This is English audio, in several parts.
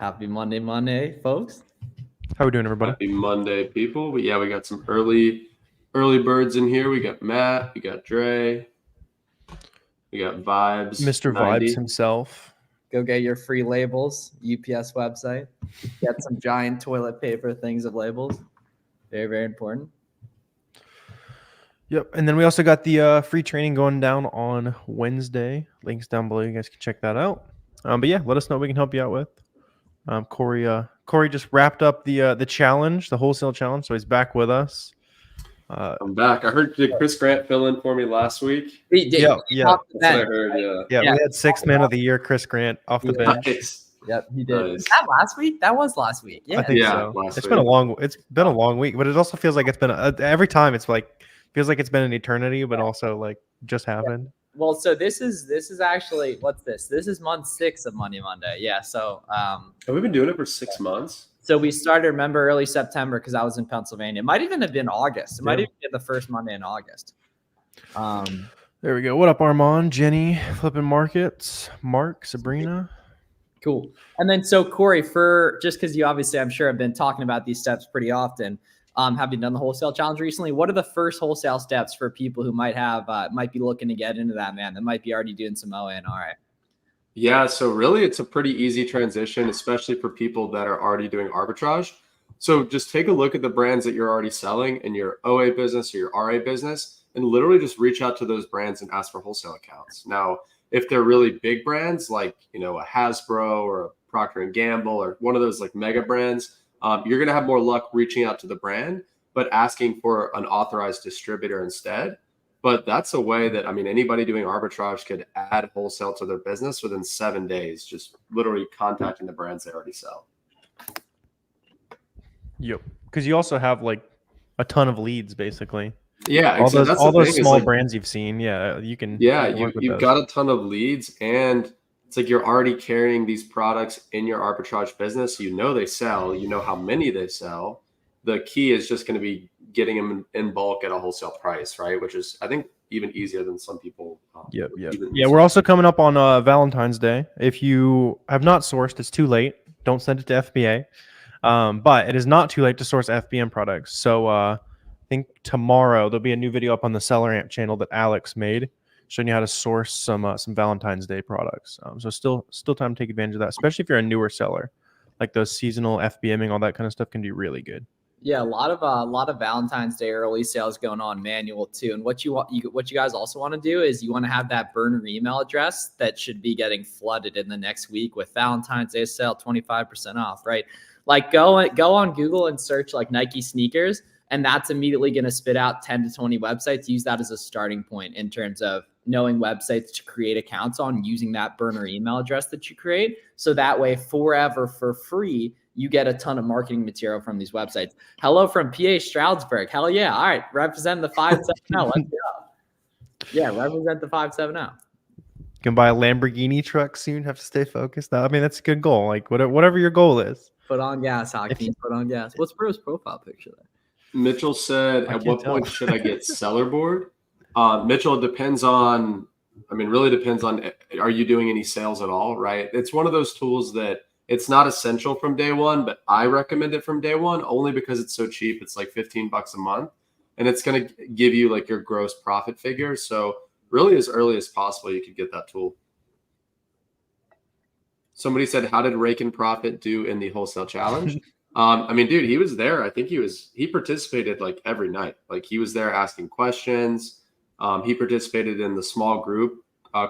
Happy Monday, folks. How we doing, everybody? Happy Monday, people. But yeah, we got some early birds in here. We got Matt, we got Dre, we got Vibes. Mr. 90. Vibes himself. Go get your free labels, UPS website. Get some giant toilet paper things of labels. Very, very important. Yep. And then we also got the free training going down on Wednesday. Links down below. You guys can check that out. But yeah, let us know what we can help you out with. Corey just wrapped up the challenge, the wholesale challenge, so he's back with us. I'm back. I heard did Chris Grant fill in for me last week? He did. Yeah. That's what I heard. Yeah. We had 6th man of the year, Chris Grant, off the bench. Nice. Yep, he did. Nice. Was that last week? That was last week. Yeah. I think Yeah, so. last It's week. been a long week, but it also feels like it's been every time. It's like feels like it's been an eternity, but also like just happened. Well, so this is actually what's this? This is month 6 of Money Monday. Yeah. So Have we been doing it for 6 months? So we started, remember, early September because I was in Pennsylvania. It might even have been August. It might even be the first Monday in August. There we go. What up, Armand, Jenny, Flipping Markets, Mark, Sabrina? Cool. And then, so Corey, for just because you obviously, I'm sure, have been talking about these steps pretty often. Have you done the wholesale challenge recently? What are the first wholesale steps for people who might be looking to get into that, man? That might be already doing some OA and RA. Yeah, so really it's a pretty easy transition, especially for people that are already doing arbitrage. So just take a look at the brands that you're already selling in your OA business or your RA business and literally just reach out to those brands and ask for wholesale accounts. Now, if they're really big brands like, a Hasbro or a Procter & Gamble or one of those like mega brands, you're going to have more luck reaching out to the brand, but asking for an authorized distributor instead. But that's a way that, anybody doing arbitrage could add wholesale to their business within 7 days, just literally contacting the brands they already sell. Yep. Because you also have like a ton of leads, basically. Yeah, all those small like, brands you've seen. Yeah, you can. Yeah, you've got a ton of leads, and it's like you're already carrying these products in your arbitrage business. They sell. You know how many they sell. The key is just going to be getting them in bulk at a wholesale price, right? Which is, I think, even easier than some people. Yep. Yeah, we're also coming up on Valentine's Day. If you have not sourced, it's too late. Don't send it to FBA. But it is not too late to source FBM products. So I think tomorrow there'll be a new video up on the Seller Amp channel that Alex made, showing you how to source some Valentine's Day products. So still time to take advantage of that, especially if you're a newer seller. Like those seasonal FBMing, all that kind of stuff can be really good. Yeah, a lot of Valentine's Day early sales going on manual too. And what you guys also want to do is you want to have that burner email address that should be getting flooded in the next week with Valentine's Day sale 25% off, right? Like go on Google and search like Nike sneakers, and that's immediately going to spit out 10 to 20 websites. Use that as a starting point in terms of knowing websites to create accounts on, using that burner email address that you create. So that way, forever for free, you get a ton of marketing material from these websites. Hello from PA Stroudsburg. Hell yeah. All right. Represent the 570. Let's go. Yeah. Represent the 570. You can buy a Lamborghini truck soon. Have to stay focused. That's a good goal. Like whatever your goal is. Put on gas, Hakeem. Put on gas. What's Bro's profile picture there? Mitchell said, at what point should I get seller board? Mitchell, it depends on, really depends on, are you doing any sales at all, right? It's one of those tools that it's not essential from day one, but I recommend it from day one only because it's so cheap. It's like $15 a month, and it's going to give you like your gross profit figure. So really as early as possible, you could get that tool. Somebody said, how did Rake and Profit do in the wholesale challenge? Dude, he was there. I think he participated like every night. Like he was there asking questions. He participated in the small group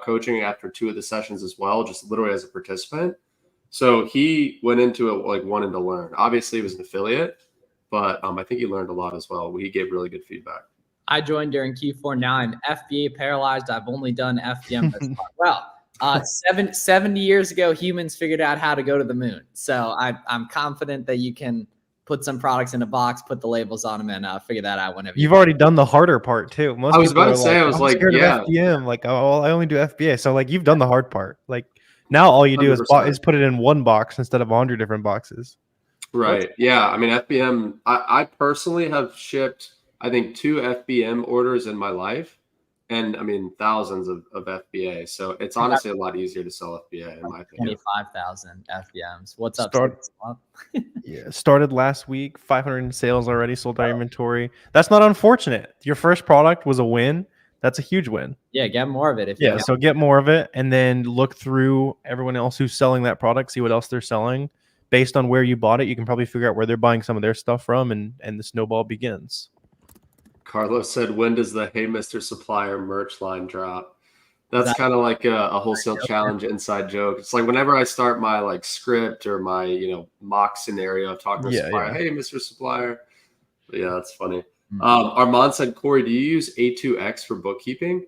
coaching after 2 of the sessions as well, just literally as a participant. So he went into it like wanting to learn. Obviously, he was an affiliate, but I think he learned a lot as well. He gave really good feedback. I joined during Q4. Now I'm FBA paralyzed. I've only done FBM this far. Well, 70 years ago, humans figured out how to go to the moon. So I'm confident that you can put some products in a box, put the labels on them, and figure that out whenever. You've already done the harder part too. I was about to say, yeah, FBM. Like, oh, I only do FBA. So like, you've done the hard part. Like. Now all you do is put it in one box instead of 100 different boxes. Right. Yeah. FBM, I personally have shipped, I think, 2 FBM orders in my life. and I mean thousands of FBA. So it's honestly a lot easier to sell FBA in my opinion. 25,000 FBMs. What's up? Yeah, started last week. 500 in sales already. Sold our inventory. That's not unfortunate. Your first product was a win. That's a huge win. Yeah, get more of it. Yeah, so get more of it, and then look through everyone else who's selling that product. See what else they're selling. Based on where you bought it, you can probably figure out where they're buying some of their stuff from, and the snowball begins. Carlos said, when does the Hey Mr. Supplier merch line drop? That's kind of like a wholesale challenge inside joke. It's like whenever I start my like script or my, you know, mock scenario of talking to a supplier, hey, Mr. Supplier. But yeah, that's funny. Armand said, Corey, do you use A2X for bookkeeping?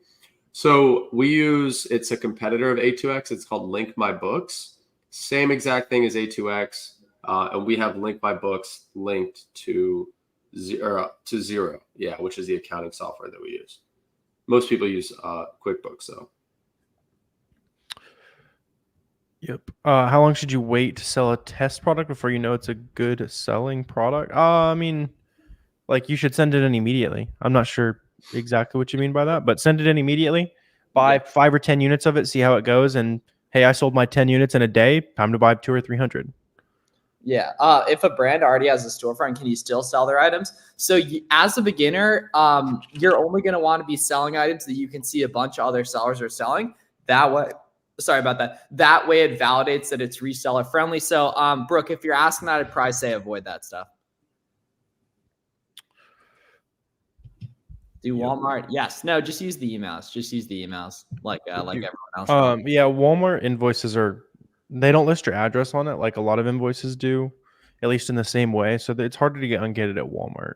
So we use, it's a competitor of A2X. It's called Link My Books. Same exact thing as A2X. And we have Link My Books linked to Zero. Yeah, which is the accounting software that we use. Most people use QuickBooks, though. Yep. How long should you wait to sell a test product before you know it's a good selling product? I mean, like you should send it in immediately. I'm not sure exactly what you mean by that, but send it in immediately. Buy 5 or 10 units of it, see how it goes, and hey, I sold my 10 units in a day. Time to buy 200 or 300. Yeah. If a brand already has a storefront, can you still sell their items? So as a beginner, you're only going to want to be selling items that you can see a bunch of other sellers are selling. That way, sorry about that. That way it validates that it's reseller friendly. So, Brooke, if you're asking that, I'd probably say avoid that stuff. Do Walmart? Yes. No, just use the emails. Just use the emails like everyone else. Yeah, Walmart invoices they don't list your address on it like a lot of invoices do, at least in the same way. So it's harder to get ungated at Walmart.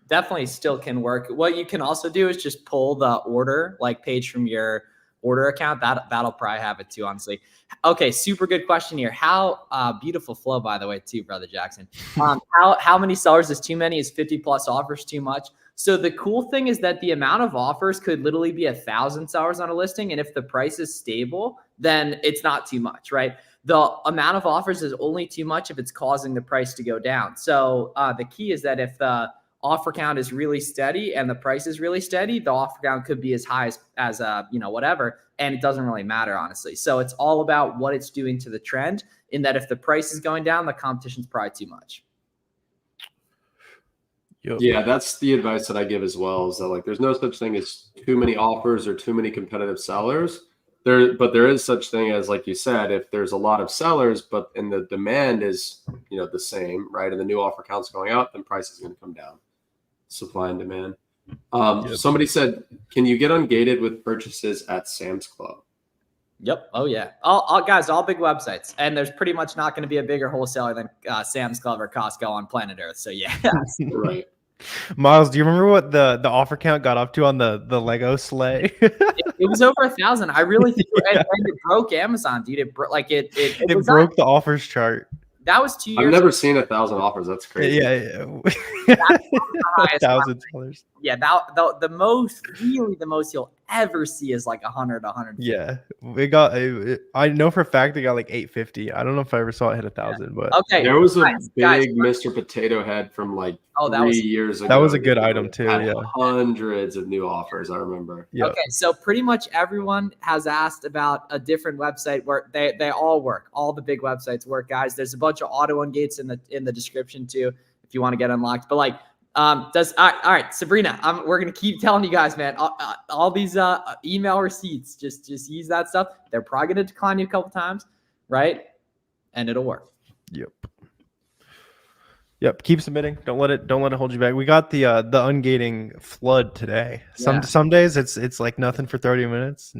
Definitely still can work. What you can also do is just pull the order page from your order account. That'll probably have it too, honestly. Okay, super good question here. How beautiful flow, by the way, too, Brother Jackson. How many sellers is too many? Is 50 plus offers too much? So the cool thing is that the amount of offers could literally be 1,000 sellers on a listing. And if the price is stable, then it's not too much, right? The amount of offers is only too much if it's causing the price to go down. So the key is that if the offer count is really steady and the price is really steady, the offer count could be as high as whatever, and it doesn't really matter, honestly. So it's all about what it's doing to the trend, in that if the price is going down, the competition's probably too much. Yep. Yeah, that's the advice that I give as well, is that like there's no such thing as too many offers or too many competitive sellers. But there is such thing as, like you said, if there's a lot of sellers, and the demand is, the same, right? And the new offer count's going up, then price is going to come down. Supply and demand. Somebody said, can you get ungated with purchases at Sam's Club? Yep. Oh yeah. All big websites, and there's pretty much not going to be a bigger wholesaler than Sam's Club or Costco on planet Earth. So yeah. Right. Miles, do you remember what the offer count got up to on the Lego sleigh? It was over 1,000. I really think and it broke Amazon, dude. It broke the offers chart. That was 2 years. I've never seen 1,000 offers. That's crazy. Yeah. $1,000. Yeah, the most you'll ever see is like 100, 100. Yeah, I know for a fact they got like 850. I don't know if I ever saw it hit 1,000, but okay. There was a big Mr. Potato Head from like 3 years ago. That was a good item too. Yeah, hundreds of new offers. I remember. Yeah. Okay, so pretty much everyone has asked about a different website where they all work. All the big websites work, guys. There's a bunch of auto ungates in the description too, if you want to get unlocked. But like, all right, Sabrina, we're gonna keep telling you guys, man. All these email receipts, just use that stuff. They're probably gonna decline you a couple times, right? And it'll work. Yep. Keep submitting. Don't let it hold you back. We got the ungating flood today. Some days it's like nothing for 30 minutes.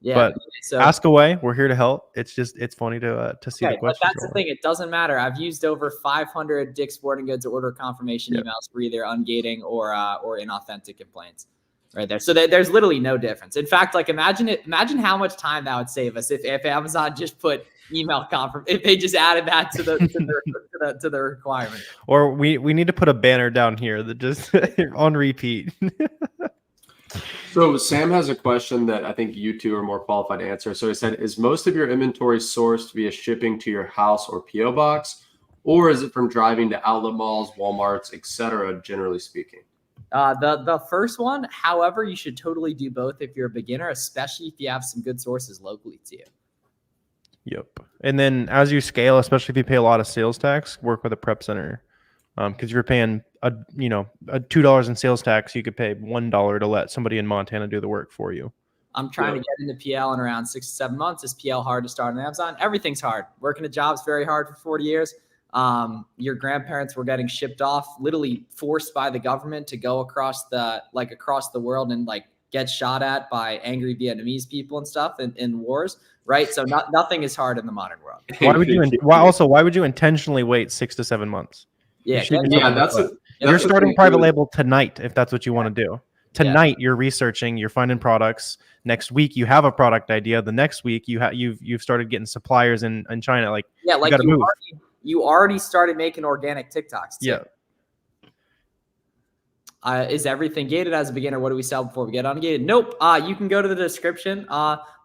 But so ask away. We're here to help. It's funny to see the questions. But that's the thing. It doesn't matter. I've used over 500 Dick's Sporting Goods order confirmation emails for either ungating or inauthentic complaints. Right there. So there's literally no difference. In fact, like imagine how much time that would save us if Amazon just put email if they just added that to the requirement. Or we need to put a banner down here that just on repeat. So Sam has a question that I think you two are more qualified to answer. So he said, is most of your inventory sourced via shipping to your house or PO box, or is it from driving to outlet malls, Walmarts, etc., generally speaking? The first one, however, you should totally do both if you're a beginner, especially if you have some good sources locally to you. Yep. And then as you scale, especially if you pay a lot of sales tax, work with a prep center. Because if you're paying a $2 in sales tax, you could pay $1 to let somebody in Montana do the work for you. I'm trying to get into PL in around 6 to 7 months. Is PL hard to start on Amazon? Everything's hard. Working a job's very hard for 40 years. Your grandparents were getting shipped off, literally forced by the government to go across the world and like get shot at by angry Vietnamese people and stuff in wars, right? So nothing is hard in the modern world. Why would you intentionally wait 6 to 7 months? Yeah, you're starting private label tonight if that's what you want to do. Tonight you're researching, you're finding products. Next week you have a product idea. The next week you've started getting suppliers in China. Like you already started making organic TikToks too. Yeah. Is everything gated as a beginner? What do we sell before we get ungated? Nope. You can go to the description,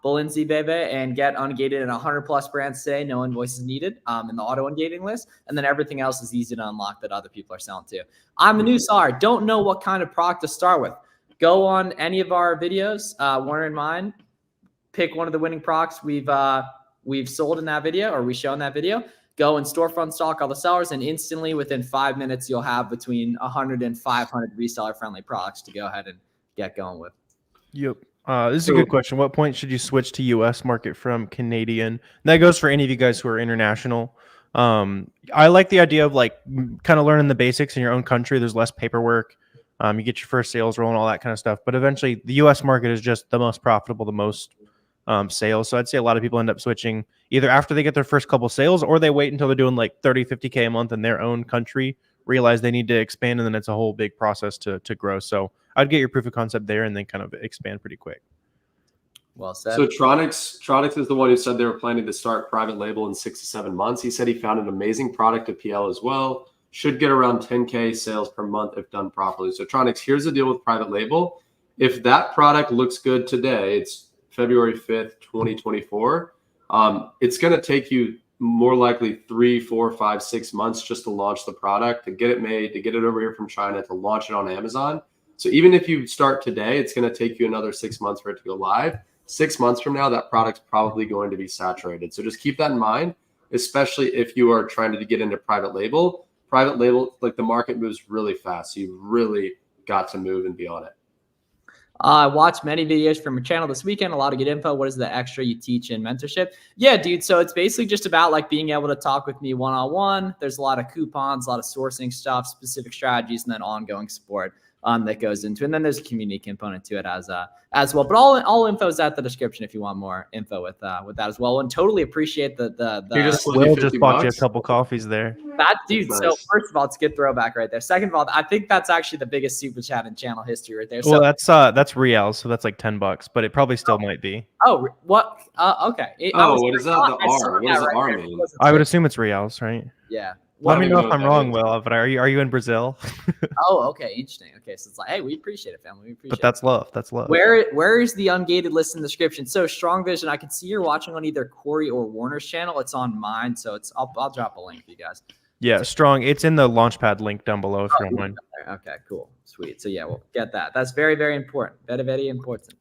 Balenci baby, and get ungated in 100+ brands today. No invoices needed in the auto ungating list. And then everything else is easy to unlock that other people are selling too. I'm a new seller. Don't know what kind of product to start with. Go on any of our videos, one in mine, pick one of the winning products we've sold in that video or we show in that video. Go and storefront stock all the sellers, and instantly within 5 minutes, you'll have between 100 and 500 reseller-friendly products to go ahead and get going with. Yep. This is a good question. What point should you switch to U.S. market from Canadian? And that goes for any of you guys who are international. I like the idea of like kind of learning the basics in your own country. There's less paperwork. You get your first sales roll and all that kind of stuff. But eventually, the U.S. market is just the most profitable, the most sales. So I'd say a lot of people end up switching either after they get their first couple sales or they wait until they're doing like 30, 50K a month in their own country, realize they need to expand, and then it's a whole big process to grow. So I'd get your proof of concept there and then kind of expand pretty quick. Well said. So Tronix is the one who said they were planning to start private label in 6 to 7 months. He said he found an amazing product at PL as well. Should get around 10K sales per month if done properly. So Tronix, here's the deal with private label. If that product looks good today, it's February 5th, 2024. It's going to take you more likely 3, 4, 5, 6 months just to launch the product, to get it made, to get it over here from China, to launch it on Amazon. So even if you start today, it's going to take you another 6 months for it to go live. 6 months from now, that product's probably going to be saturated. So just keep that in mind, especially if you are trying to get into private label. Private label, like the market moves really fast. So you've really got to move and be on it. I watched many videos from your channel this weekend. A lot of good info. What is the extra you teach in mentorship? Yeah, dude. So it's basically just about like being able to talk with me one-on-one. There's a lot of coupons, a lot of sourcing stuff, specific strategies, and then ongoing support that goes into it. And then there's a community component to it as well. But all info is at the description if you want more info with that as well. And totally appreciate Will just bought you a couple coffees there. That dude. Nice. So first of all, it's a good throwback right there. Second of all, I think that's actually the biggest super chat in channel history right there. Well, that's real, so that's like $10, but it probably still might be. Oh, what? Okay. What is that? The R. What does the R mean? I would assume it's reals, right? Yeah. Let me know if I'm wrong, Will. But are you in Brazil? Oh, okay, interesting. Okay, so it's like, hey, we appreciate it, family. We appreciate but that's love. That's love. Where is the ungated list in the description? So Strong Vision, I can see you're watching on either Corey or Warner's channel. It's on mine, so I'll drop a link for you guys. Yeah, Strong. It's in the Launchpad link down below if you don't mind. Okay, cool, sweet. So yeah, we'll get that. That's very, very important. Very, very important.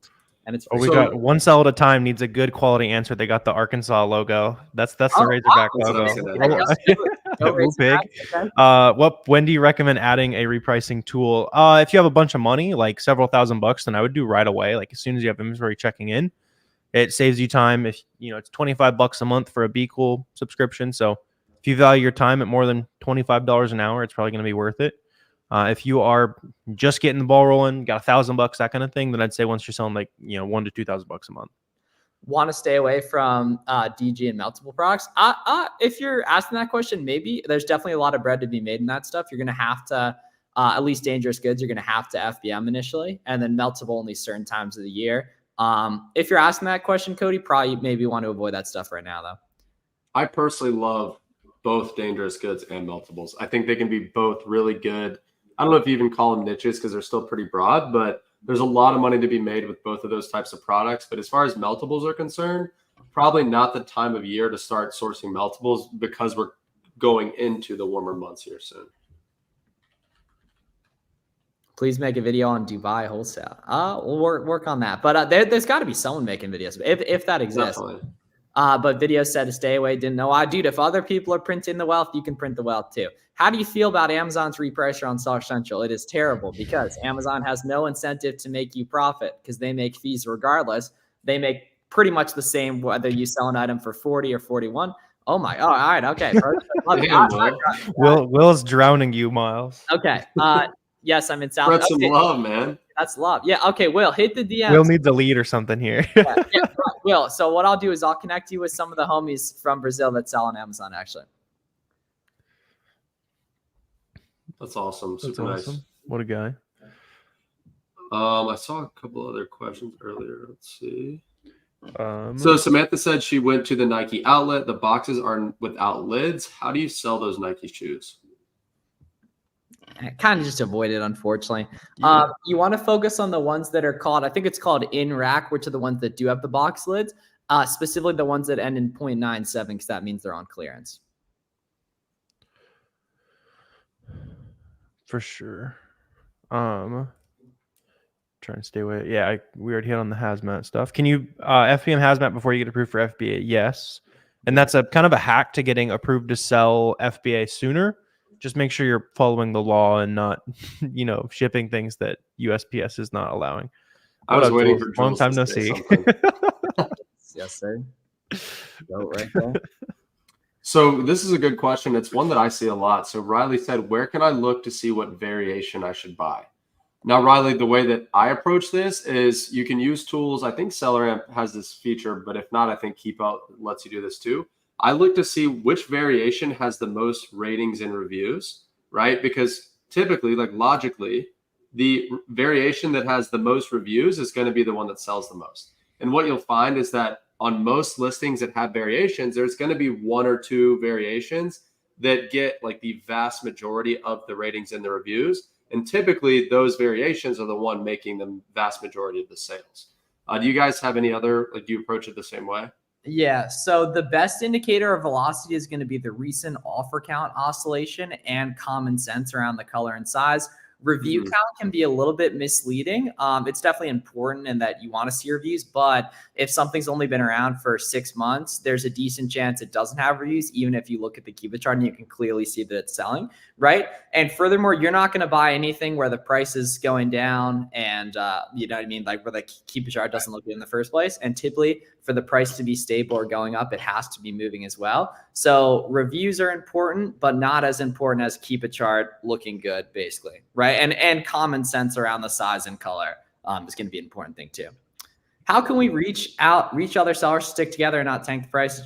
And it's we got one cell at a time needs a good quality answer. They got the Arkansas logo. That's the Razorback logo. Big. Okay. When do you recommend adding a repricing tool? If you have a bunch of money, like several $1,000s, then I would do right away. Like as soon as you have inventory checking in, it saves you time. If it's $25 a month for a Be Cool subscription. So if you value your time at more than $25 an hour, it's probably going to be worth it. If you are just getting the ball rolling, got $1,000, that kind of thing, then I'd say once you're selling like $1,000 to $2,000 a month. Want to stay away from DG and meltable products? If you're asking that question, maybe there's definitely a lot of bread to be made in that stuff. You're going to have to, at least dangerous goods, you're going to have to FBM initially, and then meltable only certain times of the year. If you're asking that question, Cody, probably maybe want to avoid that stuff right now, though. I personally love both dangerous goods and meltables. I think they can be both really good. I don't know if you even call them niches because they're still pretty broad, but there's a lot of money to be made with both of those types of products. But as far as meltables are concerned, probably not the time of year to start sourcing meltables because we're going into the warmer months here soon. Please make a video on Dubai wholesale. We'll work on that. But there's got to be someone making videos if that exists. Definitely. But video said to stay away. Didn't know. Dude, if other people are printing the wealth, you can print the wealth too. How do you feel about Amazon's repricer on Seller Central? It is terrible because Amazon has no incentive to make you profit because they make fees regardless. They make pretty much the same whether you sell an item for 40 or 41. Oh my! Oh, all right, okay. Will's drowning you, Miles. Okay. Yes, I'm in South. Spread some love, man. That's love. Yeah. Okay. Will, hit the DMs. Will needs a lead or something here. Yeah, right, Will. So what I'll do is I'll connect you with some of the homies from Brazil that sell on Amazon. Actually. That's awesome. That's Super awesome. nice. What a guy. I saw a couple other questions earlier. Let's see. So So Samantha said she went to the Nike outlet. The boxes are without lids. How do you sell those Nike shoes? I kind of just avoid it, unfortunately. Yeah. You want to focus on the ones that are called, I think it's called in rack, which are the ones that do have the box lids, specifically the ones that end in 0.97, because that means they're on clearance. For sure. Trying to stay away. Yeah, we already hit on the hazmat stuff. Can you FBM hazmat before you get approved for FBA? Yes. And that's a kind of a hack to getting approved to sell FBA sooner. Just make sure you're following the law and not, shipping things that USPS is not allowing. I was waiting for long Jules time to no say see. something. Yes, sir. Go right there. So this is a good question. It's one that I see a lot. So Riley said, where can I look to see what variation I should buy? Now, Riley, the way that I approach this is you can use tools. I think SellerAmp has this feature, but if not, I think Keep Out lets you do this too. I look to see which variation has the most ratings and reviews, right? Because typically, like logically, the variation that has the most reviews is going to be the one that sells the most. And what you'll find is that on most listings that have variations, there's going to be one or two variations that get like the vast majority of the ratings and the reviews. And typically those variations are the one making the vast majority of the sales. Do you guys have any other, do you approach it the same way? Yeah. So the best indicator of velocity is going to be the recent offer count oscillation and common sense around the color and size. Review count can be a little bit misleading. It's definitely important in that you want to see reviews, but if something's only been around for 6 months, there's a decent chance it doesn't have reviews, even if you look at the Kiva chart and you can clearly see that it's selling, right? And furthermore, you're not going to buy anything where the price is going down and, you know what I mean? Like where the Kiva chart doesn't look good in the first place. And typically for the price to be stable or going up, it has to be moving as well. So reviews are important, but not as important as keep a chart looking good, basically, right? And common sense around the size and color is going to be an important thing too. How can we reach other sellers to stick together and not tank the price?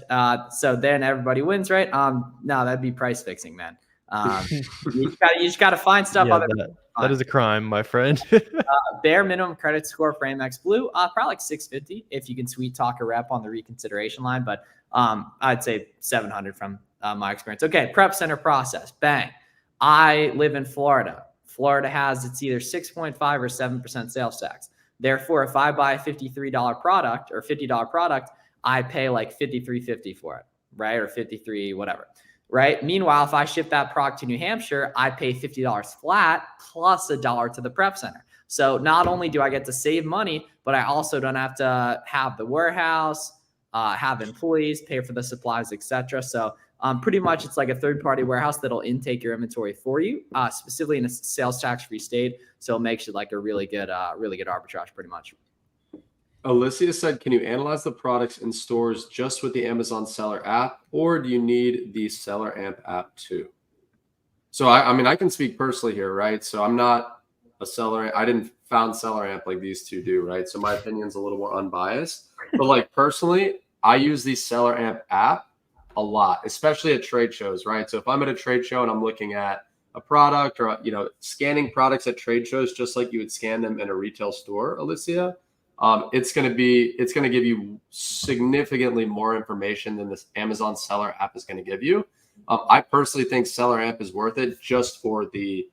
So then everybody wins, right? No, that'd be price fixing, man. You just got to find stuff. Yeah, that is a crime, my friend. Bare minimum credit score for Amex Blue, probably like 650 if you can sweet talk a rep on the reconsideration line, but I'd say 700 from my experience. Okay, prep center process, bang. I live in Florida. Florida has, it's either 6.5 or 7% sales tax. Therefore, if I buy a $53 product or $50 product, I pay like $53.50 for it, right? Or $53, whatever, right? Meanwhile, if I ship that product to New Hampshire, I pay $50 flat plus $1 to the prep center. So not only do I get to save money, but I also don't have to have the warehouse, have employees, pay for the supplies, etc. So pretty much it's like a third-party warehouse that'll intake your inventory for you, specifically in a sales tax-free state. So it makes it like a really good arbitrage, pretty much. Alicia said, can you analyze the products in stores just with the Amazon Seller app, or do you need the SellerAmp app too? So I mean, I can speak personally here, right? So I'm not a seller. I didn't found SellerAmp like these two do, right? So my opinion's a little more unbiased. But like personally, I use the SellerAmp app a lot, especially at trade shows, right? So if I'm at a trade show and I'm looking at a product or, scanning products at trade shows, just like you would scan them in a retail store, Alicia, it's going to give you significantly more information than this Amazon Seller app is going to give you. I personally think SellerAmp is worth it just for the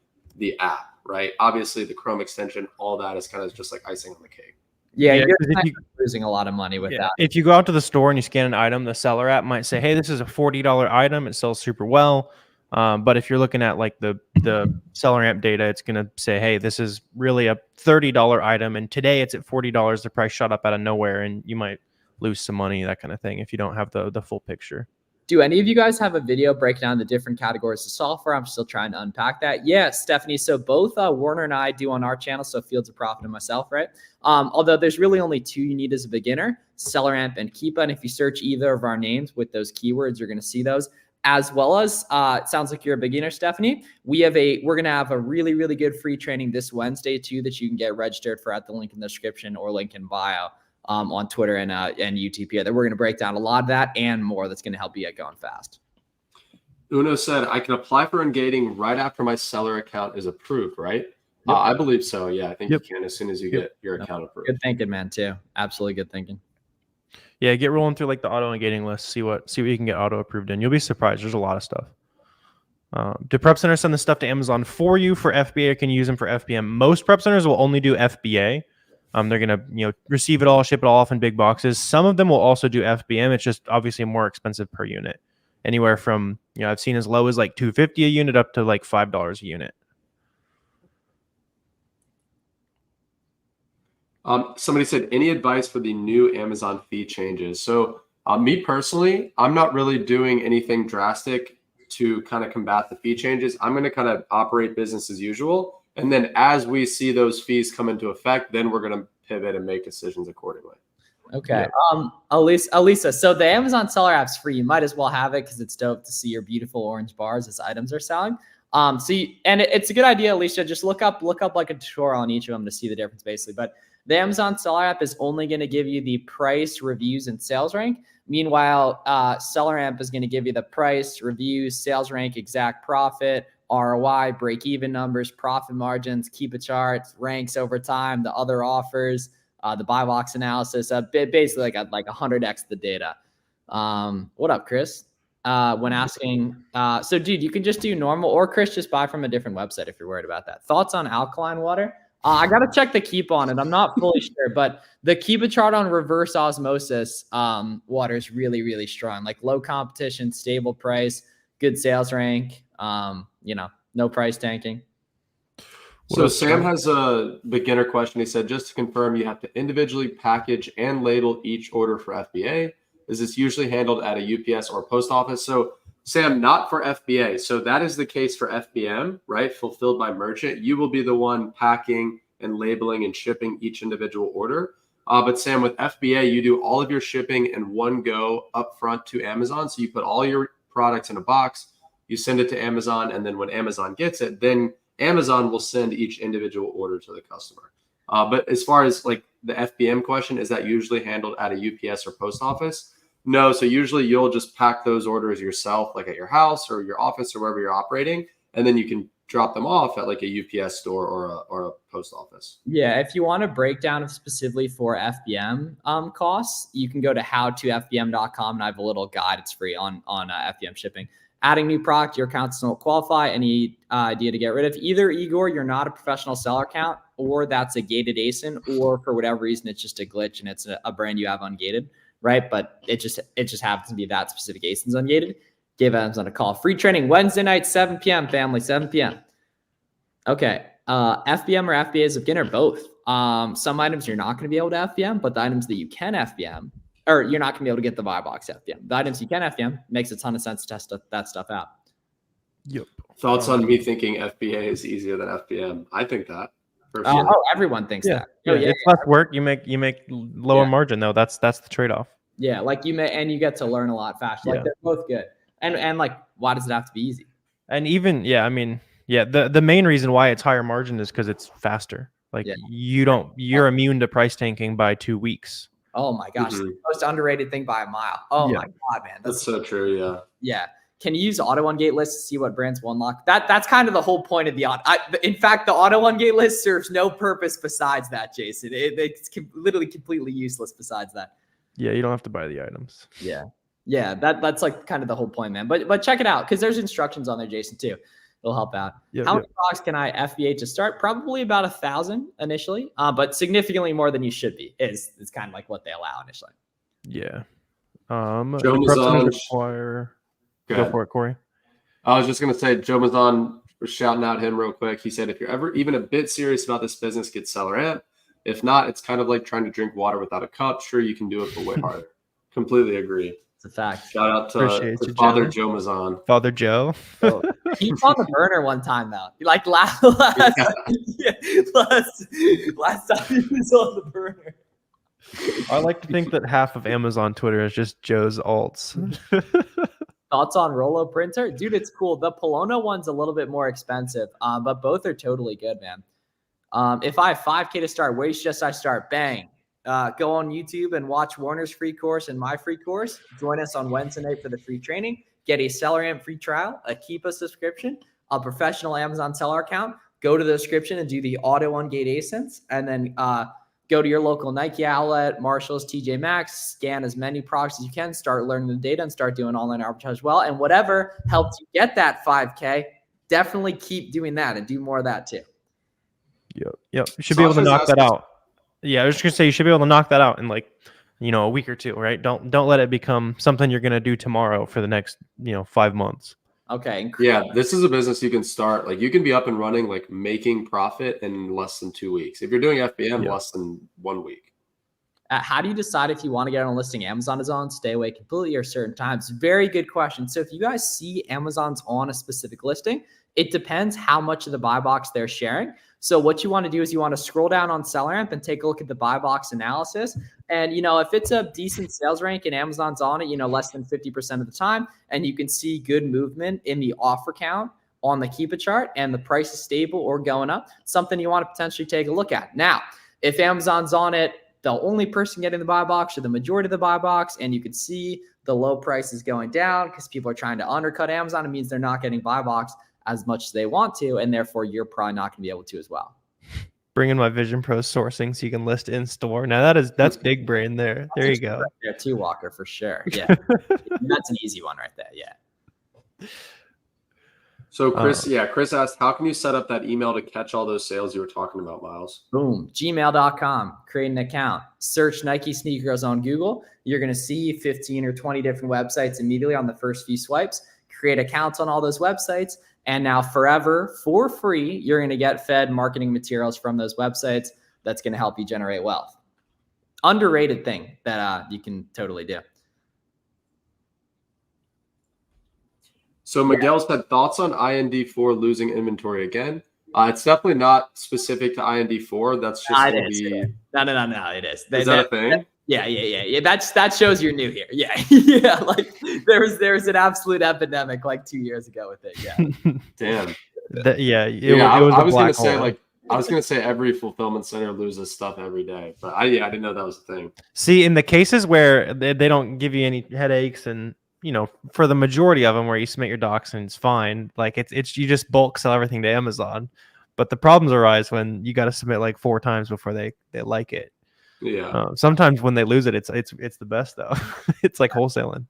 app, right? Obviously the Chrome extension, all that is kind of just like icing on the cake. Yeah, you're losing a lot of money with that. If you go out to the store and you scan an item, the seller app might say, hey, this is a $40 item. It sells super well. But if you're looking at like the seller amp data, it's going to say, hey, this is really a $30 item, and today it's at $40. The price shot up out of nowhere, and you might lose some money, that kind of thing, if you don't have the full picture. Do any of you guys have a video breaking down the different categories of software? I'm still trying to unpack that. Yeah, Stephanie. So both Warner and I do on our channel, so Fields of Profit and myself, right? Although there's really only two you need as a beginner, Seller Amp and Keepa. And if you search either of our names with those keywords, you're going to see those. As well as, it sounds like you're a beginner, Stephanie. We're going to have a really, really good free training this Wednesday too that you can get registered for at the link in the description or link in bio. On Twitter and UTP, that we're going to break down a lot of that and more that's going to help you get going fast. Uno said, I can apply for ungating right after my seller account is approved, right? Yep. I believe so. Yeah, I think you can as soon as you get your account approved. Good thinking, man, too. Absolutely good thinking. Yeah, get rolling through like the auto ungating list. See what you can get auto approved in. You'll be surprised. There's a lot of stuff. Do prep centers send the stuff to Amazon for you for FBA, or can you use them for FBM? Most prep centers will only do FBA. They're going to, receive it all, ship it all off in big boxes. Some of them will also do FBM. It's just obviously more expensive per unit. Anywhere from, I've seen as low as like $2.50 a unit up to like $5 a unit. Somebody said, any advice for the new Amazon fee changes? So me personally, I'm not really doing anything drastic to kind of combat the fee changes. I'm going to kind of operate business as usual. And then as we see those fees come into effect, then we're going to pivot and make decisions accordingly. Okay. Yeah. Alisa, so the Amazon seller app's free. You might as well have it because it's dope to see your beautiful orange bars as items are selling. It's a good idea, Alicia. Just look up like a tutorial on each of them to see the difference basically. But the Amazon seller app is only going to give you the price, reviews, and sales rank. Meanwhile, Seller Amp is going to give you the price, reviews, sales rank, exact profit, ROI, break-even numbers, profit margins, keep a chart, ranks over time, the other offers, the buy box analysis, basically like 100x the data. What up, Chris? When asking, so dude, you can just do normal, or Chris, just buy from a different website if you're worried about that. Thoughts on alkaline water? I got to check the Keep on it. I'm not fully sure, but the Keep a chart on reverse osmosis water is really, really strong. Like low competition, stable price, good sales rank. No price tanking. So Sam has a beginner question. He said, just to confirm, you have to individually package and label each order for FBA. Is this usually handled at a UPS or post office? So Sam, not for FBA. So that is the case for FBM, right? Fulfilled by merchant. You will be the one packing and labeling and shipping each individual order. But Sam, with FBA, you do all of your shipping in one go up front to Amazon. So you put all your products in a box, you send it to Amazon, and then when Amazon gets it, then Amazon will send each individual order to the customer. But as far as like the FBM question, is that usually handled at a UPS or post office? No. So usually you'll just pack those orders yourself, like at your house or your office or wherever you're operating, and then you can drop them off at like a UPS store or a post office. Yeah, if you want a breakdown of specifically for FBM costs, you can go to howtofbm.com, and I have a little guide. It's free on FBM shipping. Adding new product, your accounts don't qualify. Any idea to get rid of? Either, Igor, you're not a professional seller account, or that's a gated ASIN, or for whatever reason, it's just a glitch and it's a brand you have ungated, right? But it just happens to be that specific ASIN's ungated. Give Amazon a call. Free training Wednesday night, 7 p.m. family, 7 p.m. Okay. FBM or FBA as a beginner, both. Some items you're not going to be able to FBM, but the items that you can FBM, or you're not going to be able to get the buy box FBM. The items you can FBM makes a ton of sense to test that stuff out. Yep. Thoughts on me thinking FBA is easier than FBM? I think that. Everyone thinks that. It's less work. You make lower margin though. That's the trade-off. Yeah, like you get to learn a lot faster. Like they're both good. And like, why does it have to be easy? And even the main reason why it's higher margin is because it's faster. Like you're immune to price tanking by 2 weeks. Oh my gosh, the most underrated thing by a mile. Oh my god, man, that's so true. Yeah. Yeah. Can you use auto ungate list to see what brands will unlock? That's kind of the whole point of the in fact, the auto ungate list serves no purpose besides that, Jason. It's literally completely useless besides that. Yeah, you don't have to buy the items. Yeah, that's like kind of the whole point, man. But check it out because there's instructions on there, Jason, too. It'll help out. How many products can I FBA to start? Probably about 1,000 initially, but significantly more than you should be. Is kind of like what they allow initially. Yeah. Joe Go for it, Corey. I was just gonna say, Joe Mazan was shouting out him real quick. He said, if you're ever even a bit serious about this business, get Seller Amp. If not, it's kind of like trying to drink water without a cup. Sure, you can do it, but way harder. Completely agree. It's a fact. Shout out to Appreciate you, Father Joe. Joe Mazan. Father Joe. Oh, he's on the burner one time though. Like last time he was on the burner. I like to think that half of Amazon Twitter is just Joe's alts. Thoughts on Rolo printer? Dude, it's cool. The Polona one's a little bit more expensive, but both are totally good, man. If I have 5K to start, where should I start? Bang. Go on YouTube and watch Warner's free course and my free course. Join us on Wednesday night for the free training. Get a Seller Amp free trial, a Keepa subscription, a professional Amazon seller account. Go to the description and do the auto ungate ASINs, and then go to your local Nike outlet, Marshalls, TJ Maxx, scan as many products as you can, start learning the data, and start doing online arbitrage well. And whatever helps you get that 5K, definitely keep doing that and do more of that too. Yep. You should be able to knock that out. Yeah, I was just gonna say you should be able to knock that out in like, a week or two, right? Don't let it become something you're gonna do tomorrow for the next, 5 months. Okay. Yeah, this is a business you can start. Like you can be up and running, like making profit in less than 2 weeks. If you're doing FBM, less than 1 week. How do you decide if you want to get on a listing Amazon is on, stay away completely, or certain times? Very good question. So if you guys see Amazon's on a specific listing, it depends how much of the buy box they're sharing. So what you want to do is you want to scroll down on Seller Amp and take a look at the buy box analysis. And, if it's a decent sales rank and Amazon's on it, less than 50% of the time, and you can see good movement in the offer count on the Keepa chart and the price is stable or going up, something you want to potentially take a look at. Now, if Amazon's on it, the only person getting the buy box or the majority of the buy box, and you can see the low price is going down because people are trying to undercut Amazon, it means they're not getting buy box as much as they want to, and therefore you're probably not going to be able to as well. Bring in my Vision Pro sourcing so you can list in store. Now that's big brain there. There you go. Right there too, Walker, for sure. Yeah, that's an easy one right there. Yeah. So Chris asked, how can you set up that email to catch all those sales you were talking about, Miles? Boom, gmail.com, create an account, search Nike sneakers on Google. You're going to see 15 or 20 different websites immediately on the first few swipes. Create accounts on all those websites. And now forever, for free, you're going to get fed marketing materials from those websites. That's going to help you generate wealth. Underrated thing that you can totally do. So Miguel said, thoughts on IND4 losing inventory again? It's definitely not specific to IND4. That's just going to be... No, it is. Is that a thing? Yeah. That shows you're new here. Yeah. Yeah. Like there's an absolute epidemic like 2 years ago with it. Yeah. Damn. I was gonna say every fulfillment center loses stuff every day, but I didn't know that was a thing. See, in the cases where they don't give you any headaches, and for the majority of them where you submit your docs and it's fine, like it's you just bulk sell everything to Amazon. But the problems arise when you got to submit like 4 times before they like it. Yeah. Sometimes when they lose it, it's the best though. It's like wholesaling.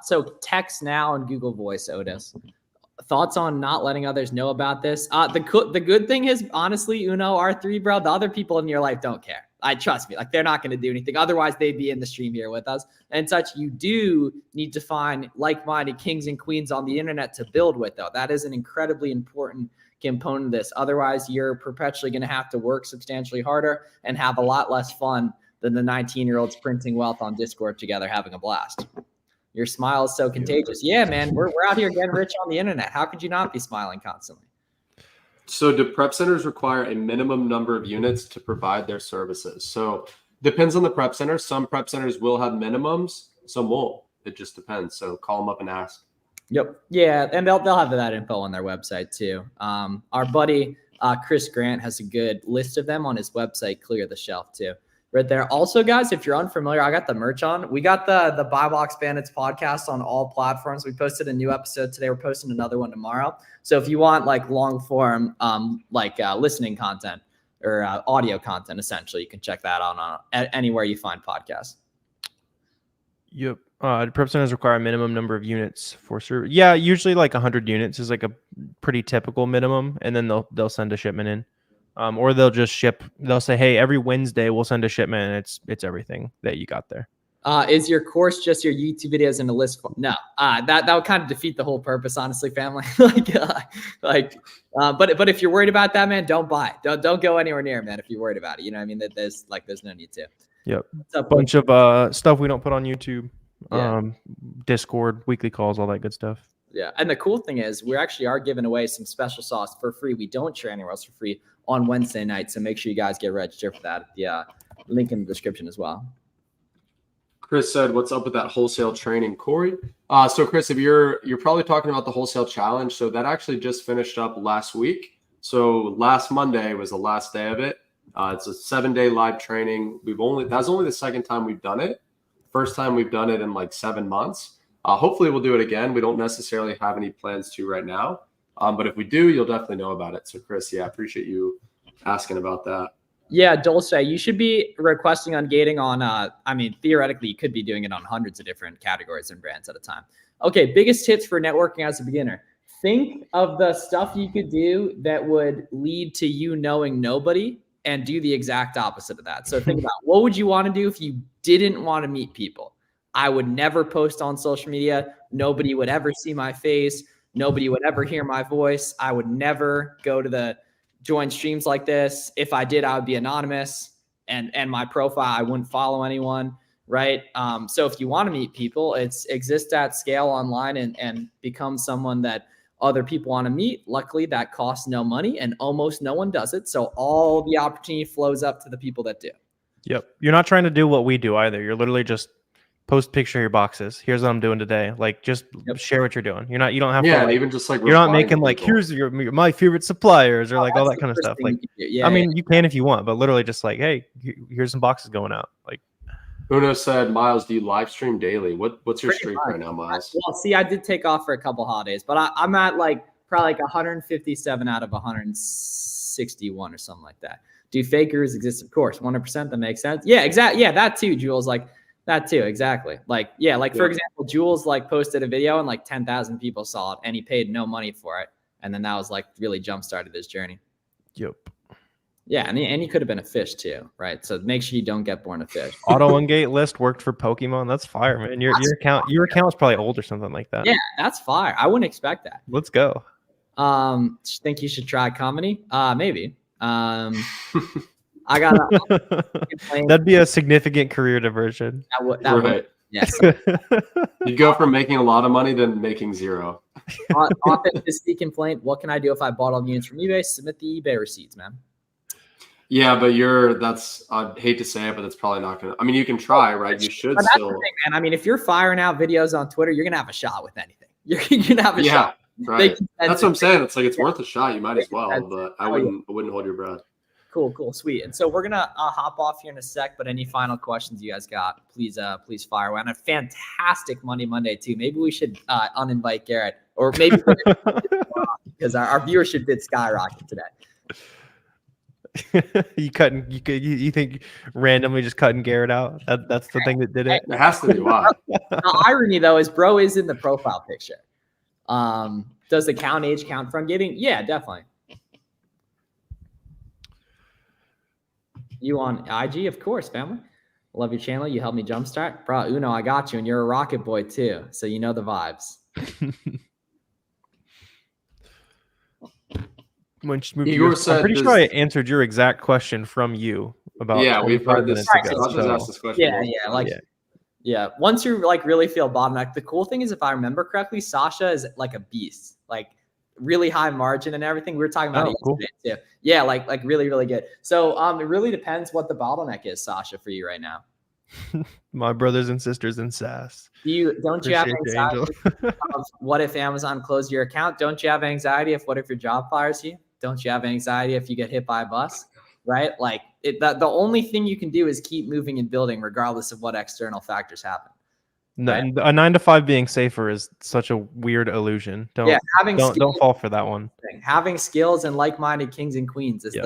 So text now and Google Voice, Otis. Thoughts on not letting others know about this? The good thing is, honestly, Uno, R3, bro, the other people in your life don't care. Trust me, like they're not going to do anything. Otherwise, they'd be in the stream here with us. And such, you do need to find like-minded kings and queens on the internet to build with, though. That is an incredibly important component of this. Otherwise, you're perpetually going to have to work substantially harder and have a lot less fun than the 19-year-olds printing wealth on Discord together having a blast. Your smile is so contagious. Yeah, man, we're out here getting rich on the internet. How could you not be smiling constantly? So do prep centers require a minimum number of units to provide their services? So depends on the prep center. Some prep centers will have minimums, some won't. It just depends. So call them up and ask. Yep. Yeah, and they'll have that info on their website too. Our buddy Chris Grant has a good list of them on his website, Clear the Shelf too. Right there. Also, guys, if you're unfamiliar, I got the merch on. We got the Buy Box Bandits podcast on all platforms. We posted a new episode today. We're posting another one tomorrow. So if you want like long form, listening content or audio content, essentially, you can check that out on anywhere you find podcasts. Yep. Prep centers require a minimum number of units for service. Yeah, usually like 100 units is like a pretty typical minimum, and then they'll send a shipment in. Or they'll just ship. They'll say, "Hey, every Wednesday we'll send a shipment, and it's everything that you got there." Is your course just your YouTube videos and a list? No, that would kind of defeat the whole purpose, honestly, family. But if you're worried about that, man, don't buy it. Don't go anywhere near, man. If you're worried about it, you know what I mean? That there's no need to. Yep. A bunch of stuff we don't put on YouTube, Discord, weekly calls, all that good stuff. Yeah, and the cool thing is we actually are giving away some special sauce for free. We don't share anywhere else for free on Wednesday night, so make sure you guys get registered for that. The link in the description as well. Chris said, "What's up with that wholesale training, Corey?" So Chris, if you're probably talking about the wholesale challenge, so that actually just finished up last week. So last Monday was the last day of it. It's a 7-day live training. That's only the second time we've done it. First time we've done it in like 7 months. Hopefully we'll do it again. We don't necessarily have any plans to right now. But if we do, you'll definitely know about it. So Chris, I appreciate you asking about that. Yeah, Dulce, you should be requesting on gating on, theoretically, you could be doing it on hundreds of different categories and brands at a time. Okay, biggest tips for networking as a beginner. Think of the stuff you could do that would lead to you knowing nobody and do the exact opposite of that. So think about what would you want to do if you didn't want to meet people? I would never post on social media. Nobody would ever see my face. Nobody would ever hear my voice. I would never go to join streams like this. If I did, I would be anonymous and my profile, I wouldn't follow anyone. Right. So if you want to meet people, exist at scale online and become someone that other people want to meet. Luckily, that costs no money and almost no one does it. So all the opportunity flows up to the people that do. Yep. You're not trying to do what we do either. You're literally just post picture of your boxes. Here's what I'm doing today. Like just share what you're doing. You don't have to and even just like you're not making like here's my favorite suppliers or like all that kind of stuff. Like you can if you want, but literally just like, hey, here's some boxes going out. Like Uno said, Miles, do you live stream daily? What's your streak right now, Miles? Well, see, I did take off for a couple holidays, but I'm at probably 157 out of 161 or something like that. Do fakers exist? Of course, 100%. That makes sense. Yeah, exactly. Yeah, that too, Jules. Like that too, exactly. For example, Jules posted a video and 10,000 people saw it, and he paid no money for it, and then that was really jump started his journey. Yep. Yeah, and he could have been a fish too, right? So make sure you don't get born a fish. Auto ungate list worked for Pokemon. That's fire, man. Your account is probably old or something like that. Yeah, that's fire. I wouldn't expect that. Let's go. Think you should try comedy? Maybe. I got that'd be a significant career diversion. That would. Yes. You'd go from making a lot of money to making zero. Authenticity complaint. What can I do if I bought all the units from eBay? Submit the eBay receipts, man. Yeah, but I'd hate to say it, but that's probably not going to, you can try, right? You should still. The thing, man. If you're firing out videos on Twitter, you're going to have a shot with anything. You're going to have a shot. Right. That's what I'm saying. It's it's worth a shot. You might as well, but I wouldn't hold your breath. Cool. Sweet. And so we're going to hop off here in a sec, but any final questions you guys got, please fire away. And a fantastic Monday too. Maybe we should uninvite Garrett, or maybe because our viewership did skyrocket today. You think randomly just cutting Garrett out? That's the thing that did it. It has to be why. The irony though is bro is in the profile picture. Does the count age count from giving? Yeah, definitely. You on IG? Of course, family. Love your channel. You helped me jumpstart. Bro, Uno, I got you. And you're a rocket boy too. So you know the vibes. I'm pretty sure I answered your exact question from you about. Yeah, we've heard this. Asked this question. Yeah. Once you really feel bottlenecked, the cool thing is, if I remember correctly, Sasha is like a beast, really high margin and everything. We were talking about it yesterday too. Yeah, really, really good. So it really depends what the bottleneck is, Sasha, for you right now. My brothers and sisters in SaaS. Don't you have anxiety of what if Amazon closed your account? Don't you have anxiety of what if your job fires you? Don't you have anxiety if you get hit by a bus? Right? The only thing you can do is keep moving and building regardless of what external factors happen. Right? A 9 to 5 being safer is such a weird illusion. Don't fall for that one. Having skills and like-minded kings and queens is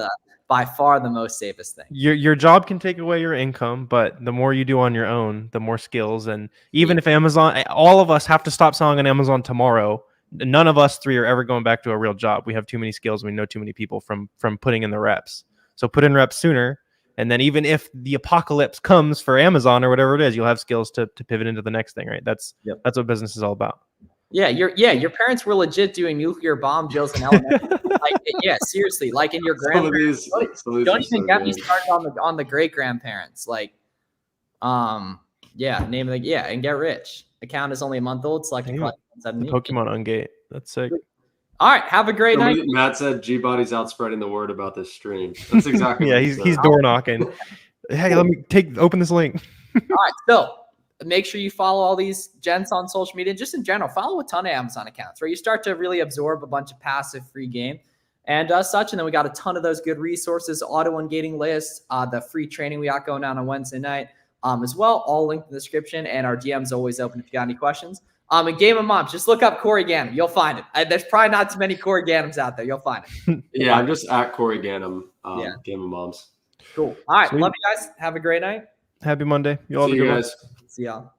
by far the most safest thing. Your job can take away your income, but the more you do on your own, the more skills. And even if Amazon, all of us have to stop selling on Amazon tomorrow, none of us three are ever going back to a real job. We have too many skills. We know too many people from putting in the reps. So put in reps sooner, And then even if the apocalypse comes for Amazon or whatever it is, you'll have skills to pivot into the next thing, right? That's what business is all about. Yeah, your parents were legit doing nuclear bomb drills in elementary. Like, yeah, seriously. Like, in your grandparents. Don't even get me started on the great grandparents. Like, and get rich. Account is only a month old. Select a class. The Pokemon Ungate. That's sick. All right, have a great night. Matt said G-Body's out spreading the word about this stream. That's exactly yeah, he's door knocking. Hey, let me open this link. All right, so make sure you follow all these gents on social media. Just in general, follow a ton of Amazon accounts where you start to really absorb a bunch of passive free game and such. And then we got a ton of those good resources, auto ungating lists, the free training we got going on Wednesday night as well. All linked in the description, and our DM's always open if you got any questions. And Game of Moms, just look up Corey Ganim. You'll find it. There's probably not too many Corey Ganims out there. You'll find it. Yeah, I'm just at Corey Ganim, Game of Moms. Cool. All right. Sweet. Love you guys. Have a great night. Happy Monday. You all See you guys. See y'all.